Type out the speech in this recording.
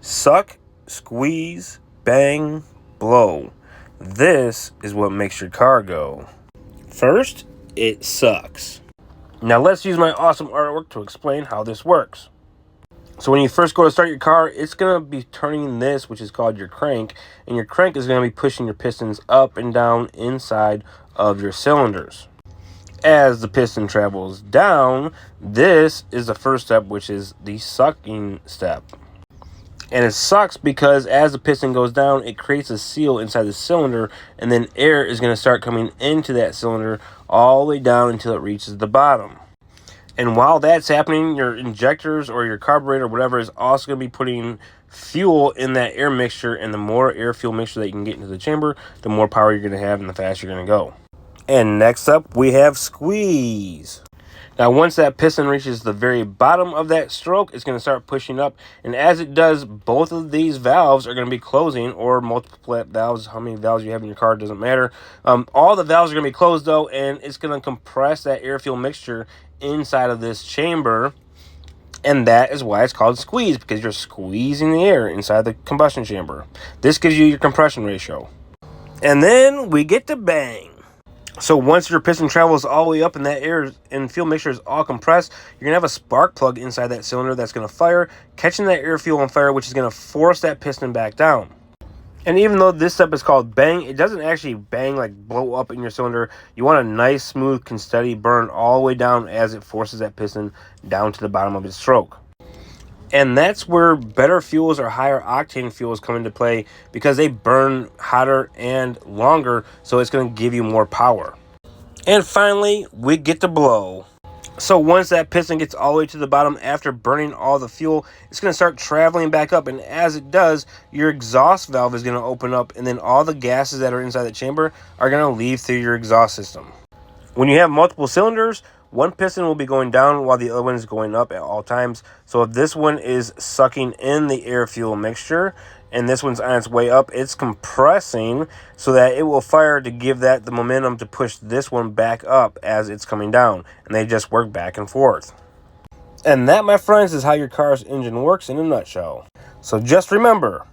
Suck, squeeze, bang, blow. This is what makes your car go. First, it sucks. Now let's use my awesome artwork to explain how this works. So when you first go to start your car, it's going to be turning this, which is called your crank, and your crank is going to be pushing your pistons up and down inside of your cylinders. As the piston travels down, this is the first step, which is the sucking step. And it sucks because as the piston goes down, it creates a seal inside the cylinder, and then air is going to start coming into that cylinder all the way down until it reaches the bottom. And while that's happening, your injectors or your carburetor, whatever, is also going to be putting fuel in that air mixture, and the more air fuel mixture that you can get into the chamber, the more power you're going to have and the faster you're going to go. And next up, we have squeeze. Now, once that piston reaches the very bottom of that stroke, it's going to start pushing up. And as it does, both of these valves are going to be closing, or multiple valves. How many valves you have in your car doesn't matter. All the valves are going to be closed, though, and it's going to compress that air-fuel mixture inside of this chamber. And that is why it's called squeeze, because you're squeezing the air inside the combustion chamber. This gives you your compression ratio. And then we get to bang. So once your piston travels all the way up and that air and fuel mixture is all compressed, you're going to have a spark plug inside that cylinder that's going to fire, catching that air fuel on fire, which is going to force that piston back down. And even though this step is called bang, it doesn't actually bang, like blow up in your cylinder. You want a nice, smooth, and steady burn all the way down as it forces that piston down to the bottom of its stroke. And that's where better fuels or higher octane fuels come into play, because they burn hotter and longer, so it's going to give you more power. And finally, we get to blow. So once that piston gets all the way to the bottom after burning all the fuel, it's going to start traveling back up. And as it does, your exhaust valve is going to open up, and then all the gases that are inside the chamber are going to leave through your exhaust system. When you have multiple cylinders, one piston will be going down while the other one is going up at all times. So if this one is sucking in the air-fuel mixture and this one's on its way up, it's compressing so that it will fire to give that the momentum to push this one back up as it's coming down. And they just work back and forth. And that, my friends, is how your car's engine works in a nutshell. So just remember,